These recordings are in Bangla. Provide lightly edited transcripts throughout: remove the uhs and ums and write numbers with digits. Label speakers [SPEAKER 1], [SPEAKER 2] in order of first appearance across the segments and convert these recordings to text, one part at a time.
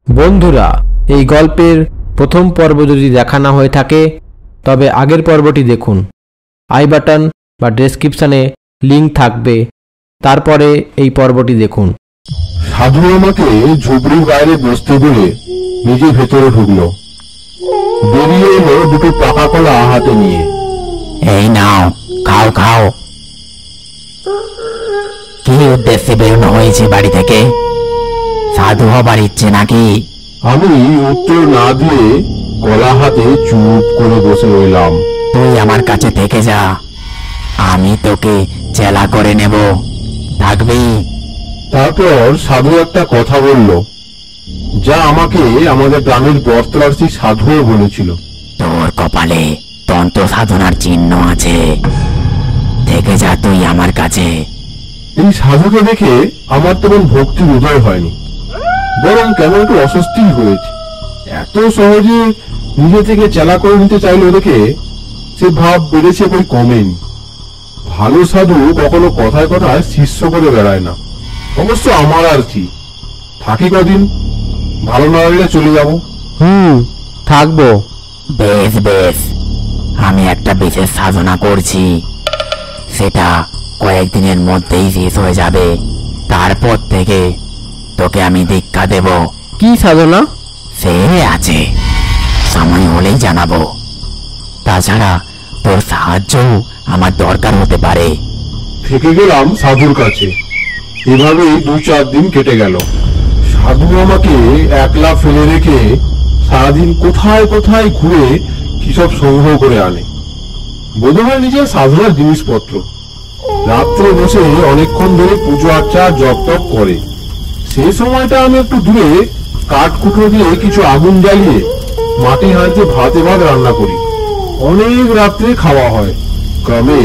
[SPEAKER 1] বন্ধুরা, এই গল্পের প্রথম পর্ব যদি দেখা না হয়ে থাকে তবে আগের পর্বটি দেখুন। আই বাটন বা ডেসক্রিপশনে লিংক থাকবে, তারপরে এই পর্বটি দেখুন।
[SPEAKER 2] সাধু আমাকে ঝুপড়ির বাইরে বসতে বলে নিজে ভেতরে ঢুকলো। বেরিয়ে এলো দুটো পাকা কলা হাতে নিয়ে।
[SPEAKER 3] এই নাও, খাও খাও। কি উদ্দেশ্যে বেরোনো হয়েছে বাড়ি থেকে? সাধু হবার ইচ্ছে নাকি?
[SPEAKER 2] আমি উত্তর না দিয়ে কলা হাতে চুপ করে বসে রইলাম।
[SPEAKER 3] তুই আমার কাছে থেকে যা, আমি তোকে চেলা করে নেব, থাকবি?
[SPEAKER 2] তারপর সাধু একটা কথা বলল, যা আমাকে আমাদের গ্রামের বর্তলার্সি সাধুও বলেছিল।
[SPEAKER 3] তোর কপালে তন্ত্র সাধনার চিহ্ন আছে, থেকে যা তুই আমার কাছে।
[SPEAKER 2] এই সাধুকে দেখে আমার তেমন ভক্তির উদয় হয়নি, বরং কেমন একটু অস্বস্তি হয়েছে। এত সহজে নিজে থেকে চেলা করে নিতে চাইলো দেখে সে ভাব বেড়েছে, বই কমেনি। ভালো সাধু কখনো কথায় কথায় শিষ্য করে বেড়ায় না। অবশ্য আমার আর কি, থাকি কদিন, ভালো না লাগলে চলে যাব।
[SPEAKER 1] থাকবো।
[SPEAKER 3] বেশ বেশ, আমি একটা বিশেষ সাধনা করছি, সেটা কয়েকদিনের মধ্যেই শেষ হয়ে যাবে। তারপর থেকে তোকে আমি দীক্ষা দেব।
[SPEAKER 1] কি সাধনা?
[SPEAKER 3] সে আছে, সময় হলেই জানাবো। তাছাড়া তোর সাহায্যও আমার দরকার হতে পারে।
[SPEAKER 2] থেকে গেলাম সাধুর কাছে। এভাবেই 2-4 দিন কেটে গেল। সাধু আমাকে একলা ফেলে রেখে সারাদিন কোথায় কোথায় ঘুরে কিসব সংগ্রহ করে আনে, বোধহয় নিজের সাধনার জিনিসপত্র। রাত্রে বসে অনেকক্ষণ ধরে পুজো আর্চা জপ টপ করে। সেই সময়টা আমি একটু দূরে কাঠ কুটো দিয়ে কিছু আগুন জ্বালিয়ে মাটি হাঁড়িতে ভাতে ভাত রান্না করি। অনেক রাত্রে খাওয়া হয়। ক্রমে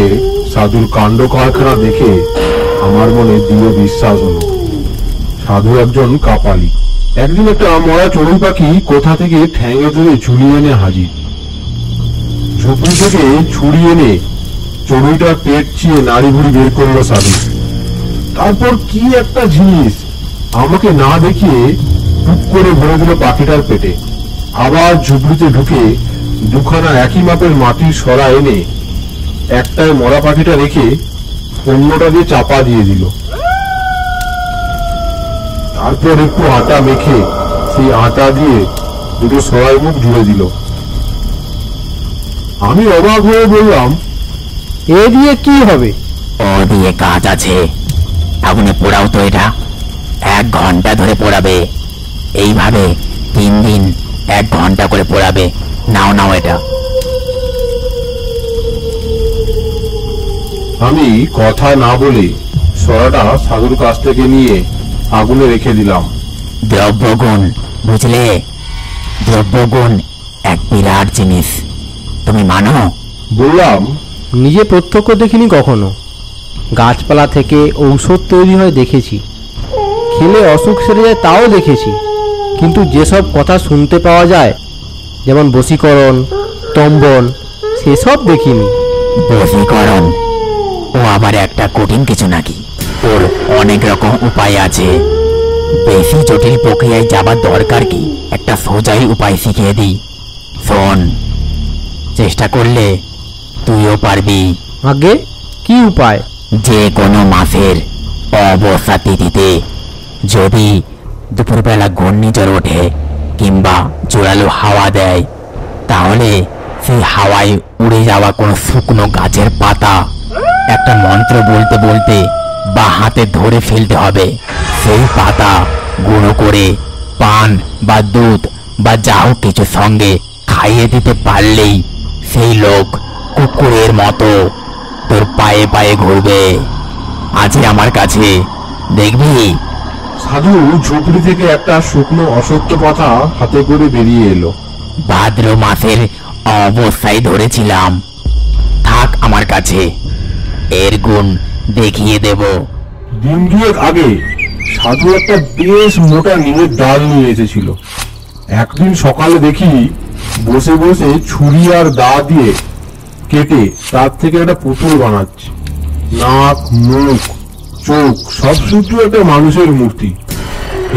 [SPEAKER 2] সাধুর কাণ্ড কারখানা দেখে আমার মনে দৃঢ় বিশ্বাস হলো, সাধু একজন কাপালি। একদিন একটা মরা চড়ুই পাখি কোথা থেকে ঠ্যাঙে ধরে ঝুলিয়ে এনে হাজির। ঝুপড়ি থেকে ছুরি এনে চড়ুইটার পেট চিয়ে নাড়ি ভুড়ি বের করলো সাধু। তারপর কি একটা জিনিস আমাকে না দেখিয়ে টুক করে ভরে দিল পাখিটার পেটে। আবার ঝুপড়িতে ঢুকে দুখানা একই মাপের মাটির সরা এনে একটায় মরা পাখিটা রেখে অন্যটা দিয়ে চাপা দিয়ে দিল। তারপর একটু আটা মেখে সেই আটা দিয়ে দুটো সরাই মুখ জুড়ে দিল। আমি অবাক হয়ে বললাম,
[SPEAKER 1] এ দিয়ে কি হবে?
[SPEAKER 3] ও দিয়ে কাজ আছে, আগুনে পোড়াও তো। এটা 1 ঘন্টা ধরে পোড়াবে। এইভাবে 3 দিন 1 ঘন্টা করে পোড়াবে। নাও নাও এটা।
[SPEAKER 2] আমি কথা না বলে সরাটা সাধুর কাছ থেকে নিয়ে আগুনে রেখে দিলাম।
[SPEAKER 3] দ্রব্যগুণ, বুঝলে? দ্রব্যগুণ এক বিরাট জিনিস, তুমি মানো?
[SPEAKER 2] বললাম,
[SPEAKER 1] নিজে প্রত্যক্ষ দেখিনি কখনো। গাছপালা থেকে ঔষধ তৈরি হয় দেখেছি, খেলে অসুখ সেরে যায় তাও দেখেছি, কিন্তু যেসব কথা শুনতে পাওয়া যায়, যেমন বশীকরণ, তম্বন, সেসব দেখিনি।
[SPEAKER 3] বশীকরণ ও আবার একটা কঠিন কিছু নাকি? ওর অনেক রকম উপায় আছে। বেশি জটিল প্রক্রিয়ায় যাবার দরকার কি? একটা সোজাই উপায় শিখিয়ে দিই, শোন। চেষ্টা করলে তুইও পারবি।
[SPEAKER 1] আগে কি উপায়?
[SPEAKER 3] যে কোনো মাসের অবস্থা তিথিতে যদি দুপুরবেলা ঘূর্ণিঝড় ওঠে কিংবা জোরালো হাওয়া দেয়, তাহলে সেই হাওয়ায় উড়ে যাওয়া কোনো শুকনো গাছের পাতা একটা মন্ত্র বলতে বলতে বা হাতে ধরে ফেলতে হবে। সেই পাতা গুঁড়ো করে পান বা দুধ বা যা হোক কিছু সঙ্গে খাইয়ে দিতে পারলেই সেই লোক কুকুরের মতো তোর পায়ে পায়ে ঘুরবে। আছে আমার কাছে, দেখবি?
[SPEAKER 2] সাধু ঝুপড়ি থেকে একটা শুকনো অসত্য পাতা হাতে করে বেরিয়ে এলো।
[SPEAKER 3] ভাদ্র মাসের অবস্থায় ধরেছিলাম, থাক আমার কাছে, এর গুণ দেখিয়ে দেব।
[SPEAKER 2] দিন 2 আগে সাধু একটা বেশ মোটা নিমের ডাল নিয়ে এসেছিল। একদিন সকালে দেখি বসে বসে ছুরি আর দা দিয়ে কেটে তার থেকে একটা পুতুল বানাচ্ছে। নাক, মুখ, চোখ সব শুধু একটা মানুষের মূর্তি।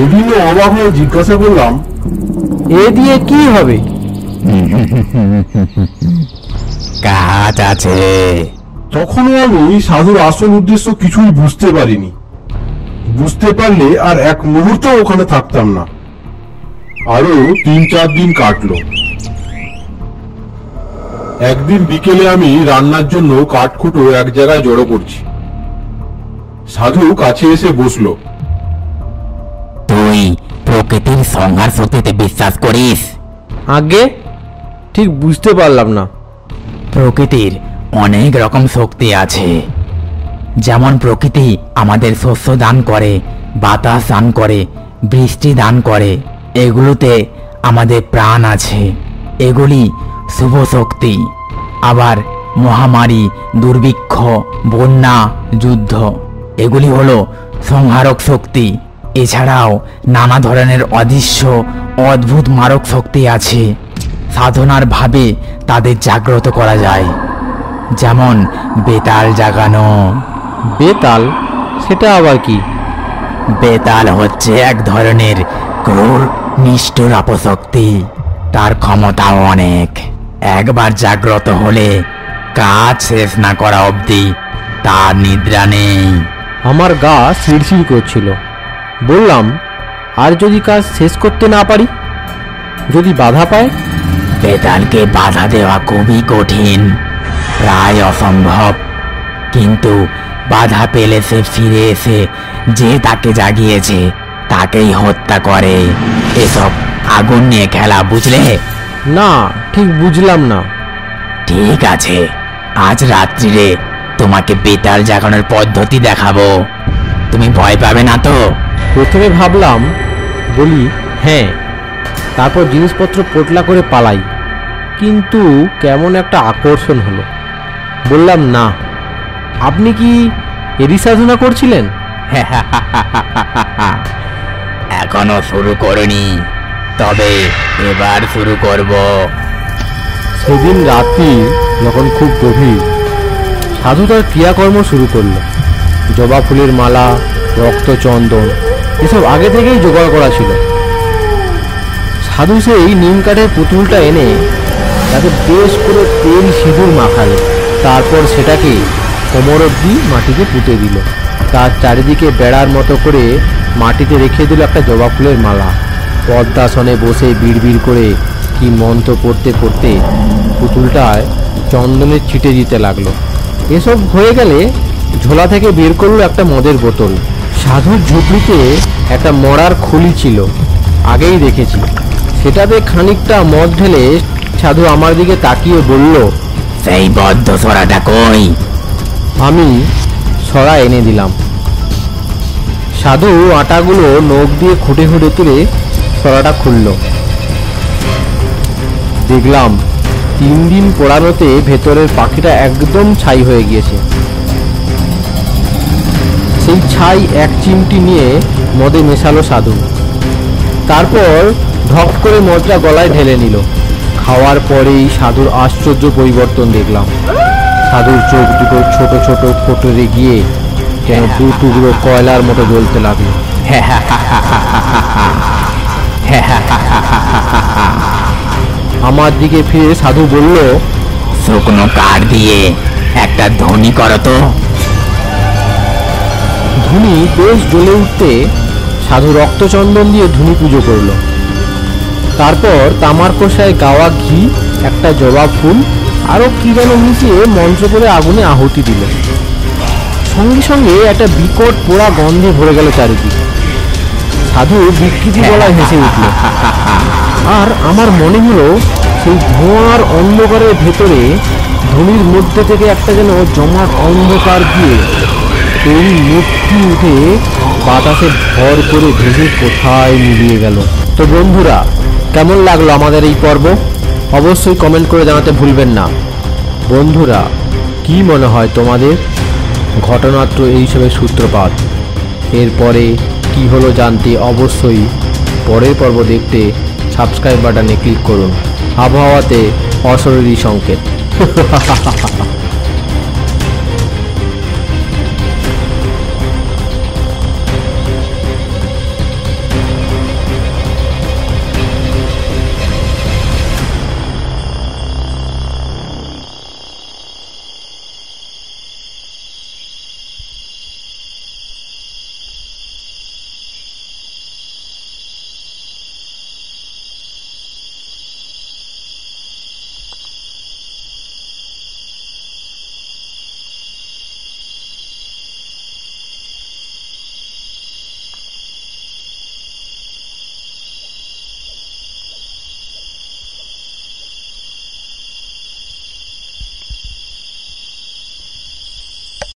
[SPEAKER 2] সেদিনও অবাক হয়ে জিজ্ঞাসা করলাম,
[SPEAKER 1] এ দিয়ে কি হবে?
[SPEAKER 3] কাজ আছে।
[SPEAKER 2] তখনও আমি সাধুর আসল উদ্দেশ্য কিছুই বুঝতে পারিনি। বুঝতে পারলে আর এক মুহূর্ত ওখানে থাকতাম না। আরো 3-4 দিন কাটলো। একদিন বিকেলে আমি রান্নার জন্য কাঠকুটো এক জায়গায় জড়ো করছি। সাধু কাছে এসে বসলো।
[SPEAKER 3] তুই প্রকৃতির সংহার শক্তিতে বিশ্বাস করিস?
[SPEAKER 1] আগে ঠিক বুঝতে পারলাম না।
[SPEAKER 3] প্রকৃতির অনেক রকম শক্তি আছে। যেমন প্রকৃতি আমাদের শস্য দান করে, বাতাস দান করে, বৃষ্টি দান করে। এগুলোতে আমাদের প্রাণ আছে। এগুলি শুভ শক্তি। আবার মহামারী, দুর্ভিক্ষ, বন্যা, যুদ্ধ এগুলি হলো সংহারক শক্তি। এছাড়াও নানা ধরনের অদৃশ্য অদ্ভুত মারক শক্তি আছে। সাধনার ভাবে তাদের জাগ্রত করা যায়। যেমন বেতাল জাগানো।
[SPEAKER 1] বেতাল? সেটা আবার কি?
[SPEAKER 3] বেতাল হচ্ছে এক ধরনের ক্রূর নিষ্ঠুর অপশক্তি। তার ক্ষমতাও অনেক। একবার জাগ্রত হলে কাজ শেষ না করা অবধি তার নিদ্রা নেই।
[SPEAKER 1] আমার গা শিরশির করছিল। বললাম, আর যদি কাজ শেষ করতে না পারি? যদি বাধা পায়?
[SPEAKER 3] বেতালকে বাধা দেওয়া খুবই কঠিন, প্রায় অসম্ভব। কিন্তু বাধা পেলে সে ফিরে এসে যে তাকে জাগিয়েছে তাকেই হত্যা করে। এসব আগুন নিয়ে খেলা, বুঝলে?
[SPEAKER 1] না, ঠিক বুঝলাম না।
[SPEAKER 3] ঠিক আছে, আজ রাত্রিরে তোমাকে বেতাল জাগানোর পদ্ধতি দেখাবো। তুমি ভয় পাবে না তো?
[SPEAKER 1] প্রথমে ভাবলাম, বলি হ্যাঁ, তারপর জিনিসপত্র পোটলা করে পালাই। কিন্তু কেমন একটা আকর্ষণ হলো। বললাম, না। আপনি কি এরই সাধনা করছিলেন?
[SPEAKER 3] এখনো শুরু করিনি, তবে এবার শুরু করব।
[SPEAKER 1] সেদিন রাত্রি যখন খুব গভীর, সাধু তার ক্রিয়াকর্ম শুরু করলো। জবা ফুলের মালা, রক্তচন্দন এসব আগে থেকেই জোগাড় করা ছিল। সাধু সেই নিম কাঠের পুতুলটা এনে তাতে বেশ করে তেল সিঁদুর মাখালো। তারপর সেটাকে কোমর অবধি মাটিতে পুঁতে দিল। তার চারিদিকে বেড়ার মতো করে মাটিতে রেখে দিল একটা জবা ফুলের মালা। পদ্মাসনে বসে বিড়বিড় করে কি মন্ত্র পড়তে পড়তে পুতুলটায় চন্দনের ছিটে দিতে লাগলো। এসব হয়ে গেলে ঝোলা থেকে বের করলো একটা মদের বোতল। সাধুর ঝুপড়িতে একটা মরার খুলি ছিল, আগেই দেখেছি। সেটাতে খানিকটা মদ ঢেলে সাধু আমার দিকে তাকিয়ে বলল,
[SPEAKER 3] সেই বদ্ধ সরাটা কই?
[SPEAKER 1] আমি সরা এনে দিলাম। সাধু আটাগুলো নখ দিয়ে খুঁটে খুঁটে তুলে সরাটা খুলল। দেখলাম 3 দিন পোড়ানোতে ভেতরের পাখিটা একদম ছাই হয়ে গিয়েছে। সেই ছাই এক চিমটি নিয়ে মদে মেশালো সাধু। তারপর ঢক করে মদটা গলায় ঢেলে নিল। খাওয়ার পরেই সাধুর আশ্চর্য পরিবর্তন দেখলাম। সাধুর চোখ দুটো ছোট ছোট ফোটরে গিয়ে যেন 2 টুকরো কয়লার মতো জ্বলতে লাগলো। আমার দিকে ফিরে সাধু বলল,
[SPEAKER 3] শুকনো কাঠ দিয়ে একটা ধ্বনি করো তো।
[SPEAKER 1] ধুনি বেশ জ্বলে উঠতে সাধু রক্তচন্দন দিয়ে ধুনি পুজো করল। তারপর তামার কষায় গাওয়া ঘি, একটা জবা ফুল আরো কি যেন মিশিয়ে মন্ত্র করে আগুনে আহুতি দিল। সঙ্গে সঙ্গে একটা বিকট পোড়া গন্ধে ভরে গেল চারিদিক। সাধু বিকৃতি গলায় হেসে উঠল। আর আমার মনে হলো সেই ধোঁয়ার অন্ধকারের ভেতরে ধুনির মধ্যে থেকে একটা যেন জমাট অন্ধকার দিয়ে এই মূর্তি উঠে বাতাসে ভর করে ভেসে কোথায় মিলিয়ে গেল। তো বন্ধুরা, কেমন লাগলো আমাদের এই পর্ব? অবশ্যই কমেন্ট করে জানাতে ভুলবেন না। বন্ধুরা, কি মনে হয় তোমাদের? ঘটনার তো এইসবের সূত্রপাত। এরপরে কি হলো জানতে অবশ্যই পরের পর্ব দেখতে সাবস্ক্রাইব বাটনে ক্লিক করুন। আবহাওয়াতে অশরীরী সংকেত।